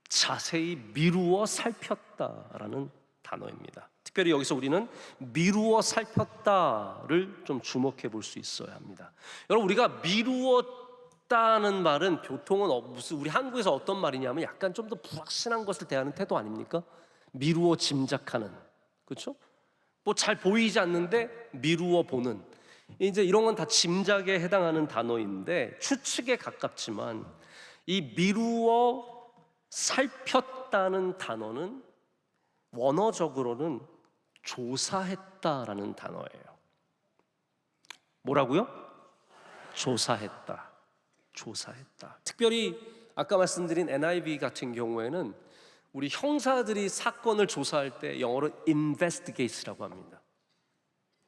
자세히 미루어 살폈다라는 단어입니다. 특별히 여기서 우리는 미루어 살폈다를 좀 주목해 볼 수 있어야 합니다. 여러분, 우리가 미루었다는 말은 보통은 무슨 우리 한국에서 어떤 말이냐면 약간 좀 더 불확실한 것을 대하는 태도 아닙니까? 미루어 짐작하는, 그렇죠? 뭐 잘 보이지 않는데 미루어 보는, 이제 이런 건 다 짐작에 해당하는 단어인데 추측에 가깝지만 이 미루어 살폈다는 단어는 원어적으로는 조사했다라는 단어예요. 뭐라고요? 조사했다. 조사했다. 특별히 아까 말씀드린 NIV 같은 경우에는 우리 형사들이 사건을 조사할 때 영어로 investigate라고 합니다.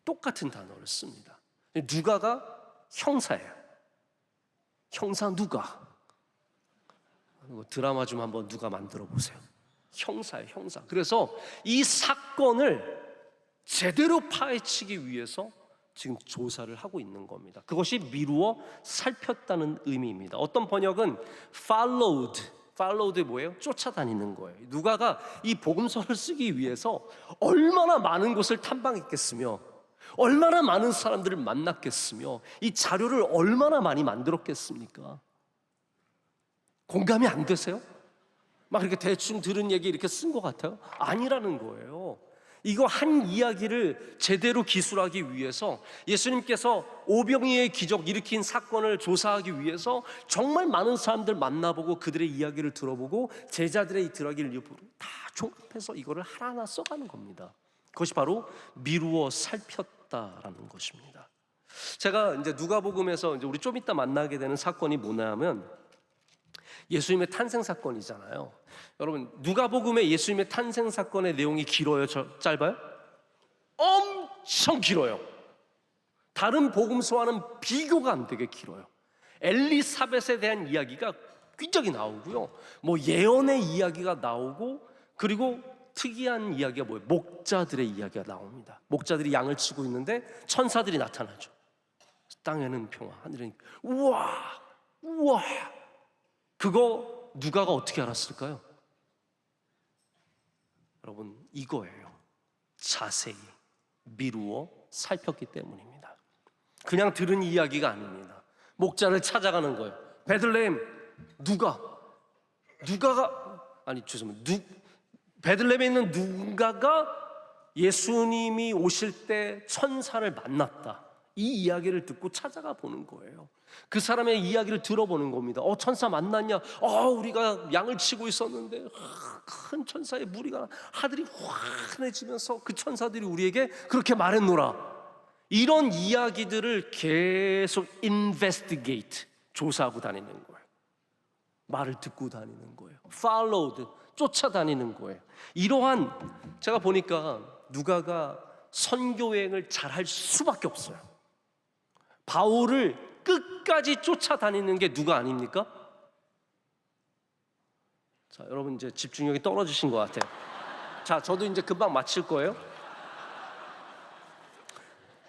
똑같은 단어를 씁니다. 누가가 형사예요. 형사 누가? 드라마 좀 한번 누가 만들어 보세요. 형사예요, 형사. 그래서 이 사건을 제대로 파헤치기 위해서 지금 조사를 하고 있는 겁니다. 그것이 미루어 살폈다는 의미입니다. 어떤 번역은 followed이 뭐예요? 쫓아다니는 거예요. 누가가 이 복음서를 쓰기 위해서 얼마나 많은 곳을 탐방했겠으며 얼마나 많은 사람들을 만났겠으며 이 자료를 얼마나 많이 만들었겠습니까? 공감이 안 되세요? 막 이렇게 대충 들은 얘기 이렇게 쓴 것 같아요? 아니라는 거예요. 이거 한 이야기를 제대로 기술하기 위해서 예수님께서 오병이의 기적 일으킨 사건을 조사하기 위해서 정말 많은 사람들 만나보고 그들의 이야기를 들어보고 제자들의 이 이야기를 다 종합해서 이거를 하나하나 써가는 겁니다. 그것이 바로 미루어 살폈다라는 것입니다. 제가 이제 누가복음에서 이제 우리 좀 이따 만나게 되는 사건이 뭐냐면 예수님의 탄생 사건이잖아요. 여러분, 누가복음의 예수님의 탄생 사건의 내용이 길어요? 짧아요? 엄청 길어요. 다른 복음서와는 비교가 안 되게 길어요. 엘리사벳에 대한 이야기가 꽤 나오고요. 뭐 예언의 이야기가 나오고, 그리고 특이한 이야기가 뭐예요? 목자들의 이야기가 나옵니다. 목자들이 양을 치고 있는데 천사들이 나타나죠. 땅에는 평화, 하늘에는 우와. 그거 누가가 어떻게 알았을까요? 여러분, 이거예요. 자세히 미루어 살폈기 때문입니다. 그냥 들은 이야기가 아닙니다. 목자를 찾아가는 거예요. 베들레헴 베들레헴에 있는 누가가 예수님이 오실 때 천사를 만났다. 이 이야기를 듣고 찾아가 보는 거예요. 그 사람의 이야기를 들어보는 겁니다. 천사 만났냐? 우리가 양을 치고 있었는데 큰 천사의 무리가 하늘이 환해지면서 그 천사들이 우리에게 그렇게 말했노라. 이런 이야기들을 계속 investigate, 조사하고 다니는 거예요. 말을 듣고 다니는 거예요. followed, 쫓아다니는 거예요. 이러한, 제가 보니까 누가가 선교여행을 잘할 수밖에 없어요. 바울을 끝까지 쫓아다니는 게 누가 아닙니까? 자, 여러분 이제 집중력이 떨어지신 것 같아요. 자, 저도 이제 금방 마칠 거예요.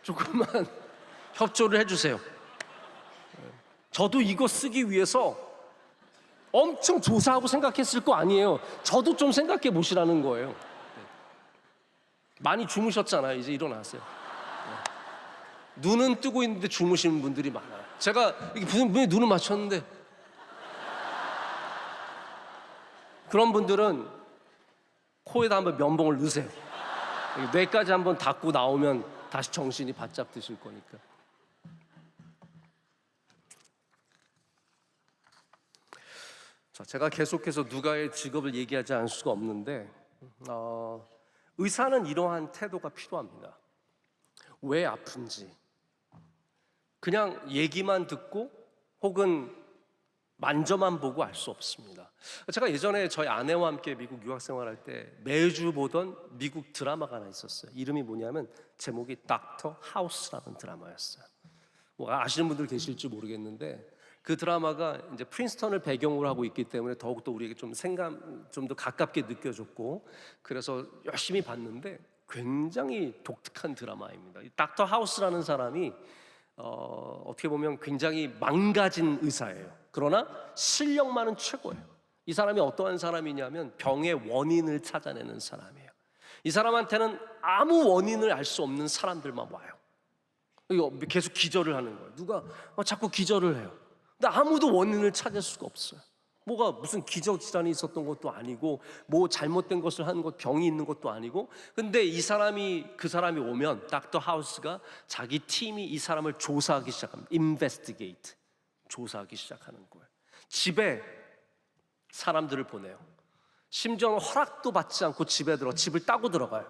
조금만 협조를 해주세요. 저도 이거 쓰기 위해서 엄청 조사하고 생각했을 거 아니에요. 저도 좀 생각해 보시라는 거예요. 많이 주무셨잖아요. 이제 일어나세요. 눈은 뜨고 있는데 주무시는 분들이 많아요. 제가 이게 무슨 분이 눈을 맞췄는데, 그런 분들은 코에다 한번 면봉을 넣으세요. 뇌까지 한번 닫고 나오면 다시 정신이 바짝 드실 거니까. 자, 제가 계속해서 누가의 직업을 얘기하지 않을 수가 없는데, 의사는 이러한 태도가 필요합니다. 왜 아픈지 그냥 얘기만 듣고 혹은 만져만 보고 알 수 없습니다. 제가 예전에 저희 아내와 함께 미국 유학 생활할 때 매주 보던 미국 드라마가 하나 있었어요. 이름이 뭐냐면 제목이 닥터 하우스라는 드라마였어요. 뭐 아시는 분들 계실지 모르겠는데, 그 드라마가 이제 프린스턴을 배경으로 하고 있기 때문에 더욱더 우리에게 좀 더 가깝게 느껴졌고, 그래서 열심히 봤는데 굉장히 독특한 드라마입니다. 이 닥터 하우스라는 사람이 어떻게 보면 굉장히 망가진 의사예요. 그러나 실력만은 최고예요. 이 사람이 어떠한 사람이냐면 병의 원인을 찾아내는 사람이에요. 이 사람한테는 아무 원인을 알 수 없는 사람들만 와요. 이거 계속 기절을 하는 거예요. 누가 자꾸 기절을 해요. 근데 아무도 원인을 찾을 수가 없어요. 뭐가 무슨 기저 질환이 있었던 것도 아니고, 뭐 잘못된 것을 하는 것, 병이 있는 것도 아니고. 근데 그 사람이 오면 닥터 하우스가 자기 팀이 이 사람을 조사하기 시작합니다. investigate, 조사하기 시작하는 거예요. 집에 사람들을 보내요. 심지어는 허락도 받지 않고 집을 따고 들어가요.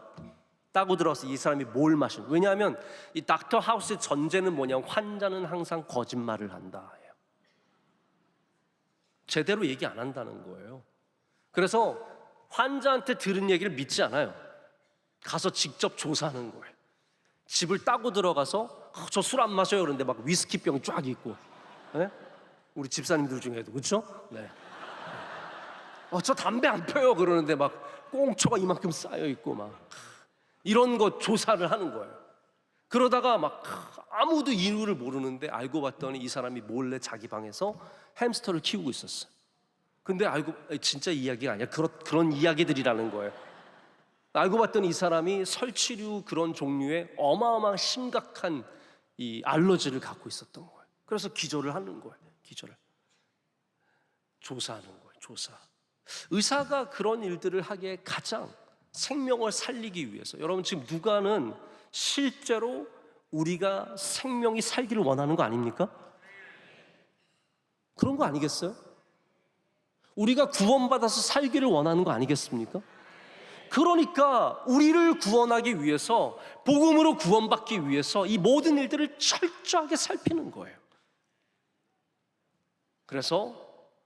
따고 들어가서 이 사람이 뭘 마시는, 왜냐하면 이 닥터 하우스의 전제는 뭐냐면 환자는 항상 거짓말을 한다. 제대로 얘기 안 한다는 거예요. 그래서 환자한테 들은 얘기를 믿지 않아요. 가서 직접 조사하는 거예요. 집을 따고 들어가서 저 술 안 마셔요 그러는데 막 위스키병이 쫙 있고, 네? 우리 집사님들 중에도 그렇죠? 네. 저 담배 안 펴요 그러는데 막 꽁초가 이만큼 쌓여 있고, 막 이런 거 조사를 하는 거예요. 그러다가 막 아무도 이유를 모르는데 알고 봤더니 이 사람이 몰래 자기 방에서 햄스터를 키우고 있었어요. 근데 진짜 이야기가 아니야. 그런 이야기들이라는 거예요. 알고 봤더니 이 사람이 설치류 그런 종류의 어마어마한 심각한 이 알러지를 갖고 있었던 거예요. 그래서 기절을 하는 거예요. 기절을 조사하는 거예요. 조사. 의사가 그런 일들을 하기에 가장 생명을 살리기 위해서, 여러분 지금 누가는 실제로 우리가 생명이 살기를 원하는 거 아닙니까? 그런 거 아니겠어요? 우리가 구원받아서 살기를 원하는 거 아니겠습니까? 그러니까 우리를 구원하기 위해서, 복음으로 구원받기 위해서 이 모든 일들을 철저하게 살피는 거예요. 그래서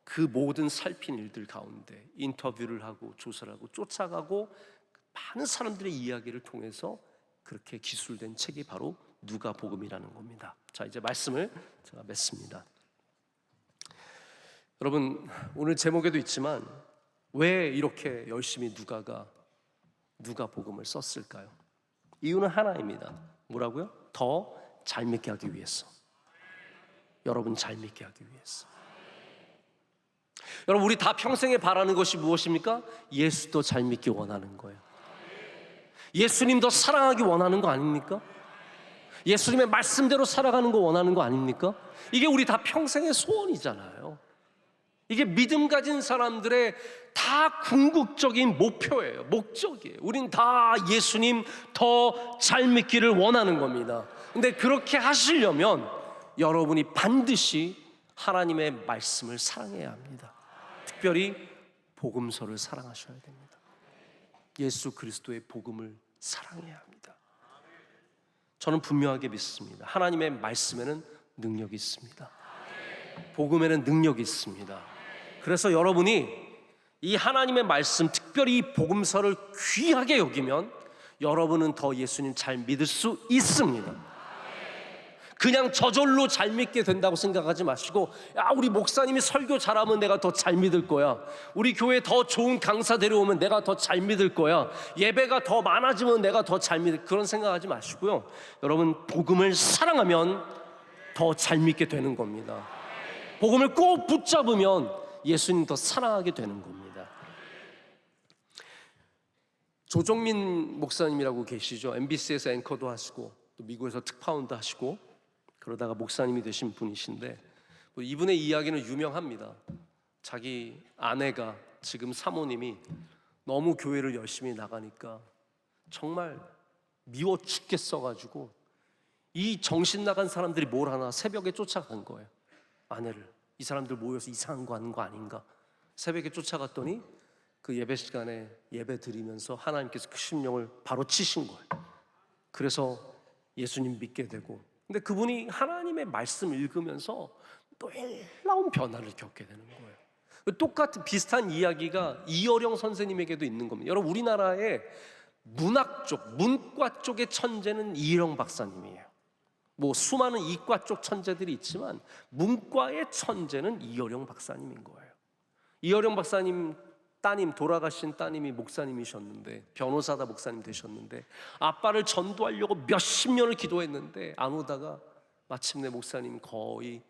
그 모든 살핀 일들 가운데 인터뷰를 하고 조사를 하고 쫓아가고 많은 사람들의 이야기를 통해서 그렇게 기술된 책이 바로 누가복음이라는 겁니다. 자, 이제 말씀을 제가 맺습니다. 여러분, 오늘 제목에도 있지만 왜 이렇게 열심히 누가복음을 썼을까요? 이유는 하나입니다. 뭐라고요? 더 잘 믿게 하기 위해서. 여러분 잘 믿게 하기 위해서. 여러분, 우리 다 평생에 바라는 것이 무엇입니까? 예수도 잘 믿기 원하는 거예요. 예수님 더 사랑하기 원하는 거 아닙니까? 예수님의 말씀대로 살아가는 거 원하는 거 아닙니까? 이게 우리 다 평생의 소원이잖아요. 이게 믿음 가진 사람들의 다 궁극적인 목표예요. 목적이에요. 우린 다 예수님 더 잘 믿기를 원하는 겁니다. 근데 그렇게 하시려면 여러분이 반드시 하나님의 말씀을 사랑해야 합니다. 특별히 복음서를 사랑하셔야 됩니다. 예수 그리스도의 복음을 사랑해야 합니다. 저는 분명하게 믿습니다. 하나님의 말씀에는 능력이 있습니다. 복음에는 능력이 있습니다. 그래서 여러분이 이 하나님의 말씀, 특별히 이 복음서를 귀하게 여기면 여러분은 더 예수님 잘 믿을 수 있습니다. 그냥 저절로 잘 믿게 된다고 생각하지 마시고, 우리 목사님이 설교 잘하면 내가 더 잘 믿을 거야, 우리 교회에 더 좋은 강사 데려오면 내가 더 잘 믿을 거야, 예배가 더 많아지면 내가 더 잘 믿을, 그런 생각하지 마시고요. 여러분, 복음을 사랑하면 더 잘 믿게 되는 겁니다. 복음을 꼭 붙잡으면 예수님 더 사랑하게 되는 겁니다. 조정민 목사님이라고 계시죠. MBC에서 앵커도 하시고 또 미국에서 특파원도 하시고 그러다가 목사님이 되신 분이신데 이분의 이야기는 유명합니다. 자기 아내가 지금 사모님이 너무 교회를 열심히 나가니까 정말 미워 죽겠어가지고 이 정신 나간 사람들이 뭘 하나 새벽에 쫓아간 거예요. 아내를. 이 사람들 모여서 이상한 거 하는 거 아닌가. 새벽에 쫓아갔더니 그 예배 시간에 예배 드리면서 하나님께서 그 심령을 바로 치신 거예요. 그래서 예수님 믿게 되고, 근데 그분이 하나님의 말씀 읽으면서 놀라운 변화를 겪게 되는 거예요. 똑같은 비슷한 이야기가 이어령 선생님에게도 있는 겁니다. 여러분, 우리나라의 문학 쪽, 문과 쪽의 천재는 이어령 박사님이에요. 뭐 수많은 이과 쪽 천재들이 있지만 문과의 천재는 이어령 박사님인 거예요. 이어령 박사님 따님, 돌아가신 따님이 목사님이셨는데, 변호사다 목사님 되셨는데, 아빠를 전도하려고 몇십 년을 기도했는데 안 오다가 마침내 목사님 거의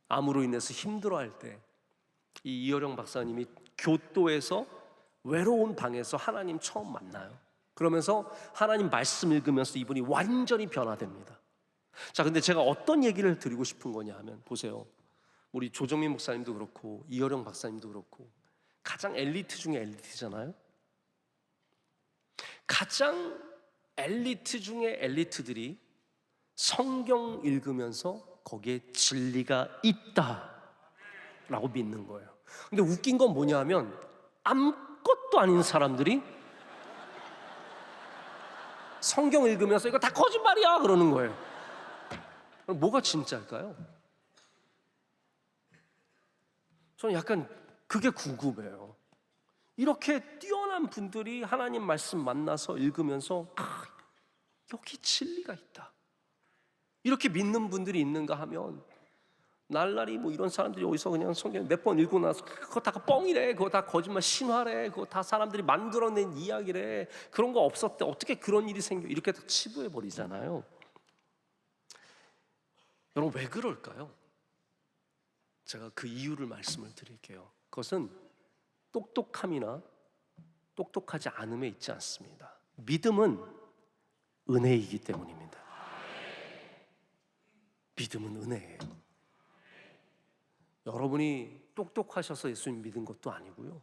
암으로 인해서 힘들어할 때 이 이어령 박사님이 교도에서 외로운 방에서 하나님 처음 만나요. 그러면서 하나님 말씀 읽으면서 이분이 완전히 변화됩니다. 자, 근데 제가 어떤 얘기를 드리고 싶은 거냐 하면, 보세요. 우리 조정민 목사님도 그렇고 이어령 박사님도 그렇고 가장 엘리트 중에 엘리트잖아요. 가장 엘리트 중에 엘리트들이 성경 읽으면서 거기에 진리가 있다라고 믿는 거예요. 근데 웃긴 건 뭐냐 하면 아무것도 아닌 사람들이 성경 읽으면서 이거 다 거짓말이야 그러는 거예요. 그럼 뭐가 진짜일까요? 저는 약간 그게 궁금해요. 이렇게 뛰어난 분들이 하나님 말씀 만나서 읽으면서 여기 진리가 있다, 이렇게 믿는 분들이 있는가 하면, 날라리 뭐 이런 사람들이 어디서 그냥 성경 몇 번 읽고 나서 그거 다 뻥이래, 그거 다 거짓말, 신화래, 그거 다 사람들이 만들어낸 이야기래, 그런 거 없었대, 어떻게 그런 일이 생겨, 이렇게 다 치부해 버리잖아요. 여러분, 왜 그럴까요? 제가 그 이유를 말씀을 드릴게요. 그것은 똑똑함이나 똑똑하지 않음에 있지 않습니다. 믿음은 은혜이기 때문입니다. 믿음은 은혜예요. 여러분이 똑똑하셔서 예수님 믿은 것도 아니고요,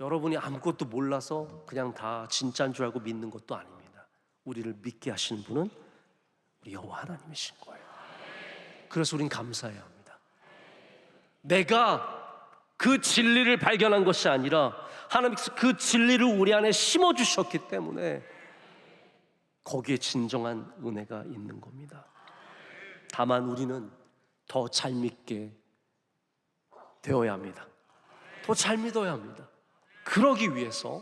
여러분이 아무것도 몰라서 그냥 다 진짜인 줄 알고 믿는 것도 아닙니다. 우리를 믿게 하시는 분은 우리 여호와 하나님이신 거예요. 그래서 우린 감사해야 합니다. 내가 그 진리를 발견한 것이 아니라 하나님께서 그 진리를 우리 안에 심어주셨기 때문에 거기에 진정한 은혜가 있는 겁니다. 다만 우리는 더 잘 믿게 되어야 합니다. 더 잘 믿어야 합니다. 그러기 위해서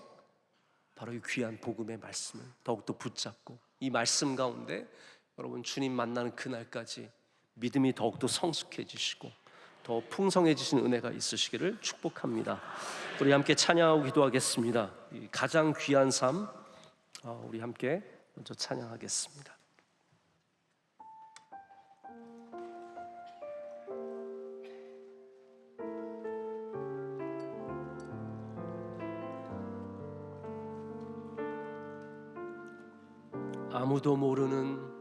바로 이 귀한 복음의 말씀을 더욱더 붙잡고, 이 말씀 가운데 여러분 주님 만나는 그날까지 믿음이 더욱더 성숙해지시고 더 풍성해지신 은혜가 있으시기를 축복합니다. 우리 함께 찬양하고 기도하겠습니다. 이 가장 귀한 삶, 우리 함께 먼저 찬양하겠습니다. 아무도 모르는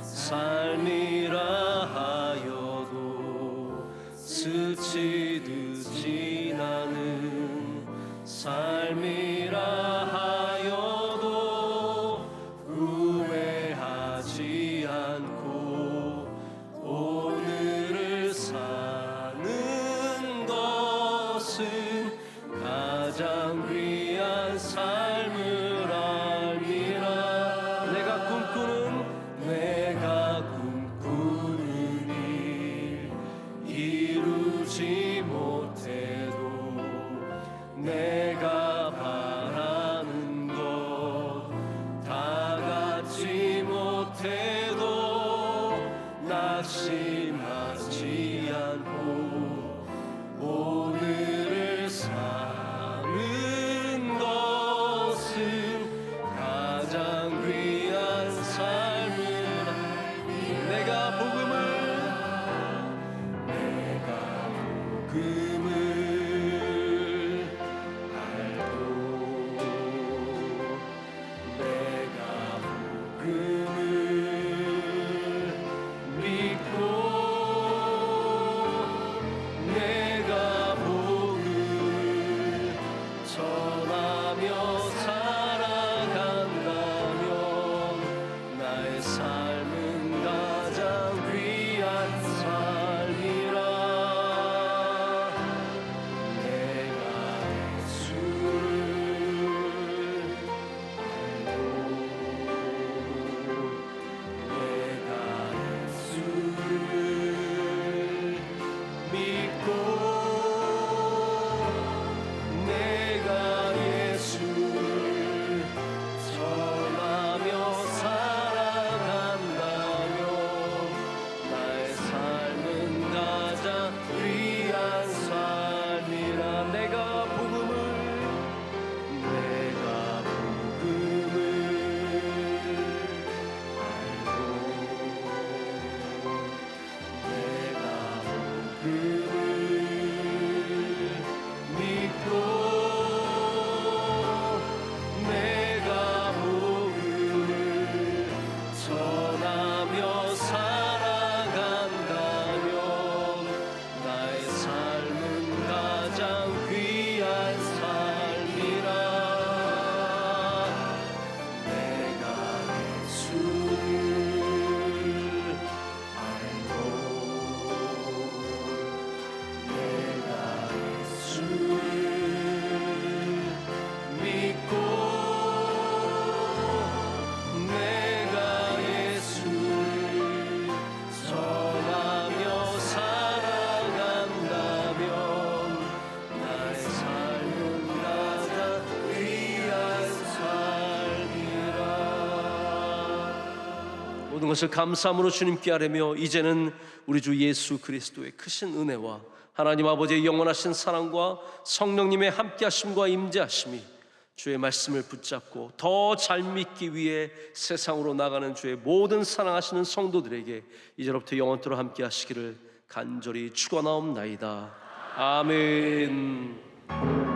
삶이라 하여도 스치듯 지나는 삶이라 하여도 후회하지 않고 오늘을 사는 것은 가장 귀한 삶을 알미라. 내가 꿈꾸는 일 이루지 못해도, 내가 바라는 것 다 갖지 못해도 낙심하지 않고 오늘을 사는 것은 가장 귀한 삶을 내가 복음을 모든 것을 감사함으로 주님께 아뢰며 이제는 우리 주 예수 그리스도의 크신 은혜와 하나님 아버지의 영원하신 사랑과 성령님의 함께하심과 임재하심이 주의 말씀을 붙잡고 더 잘 믿기 위해 세상으로 나가는 주의 모든 사랑하시는 성도들에게 이제로부터 영원토록 함께하시기를 간절히 축원하옵나이다. 아멘.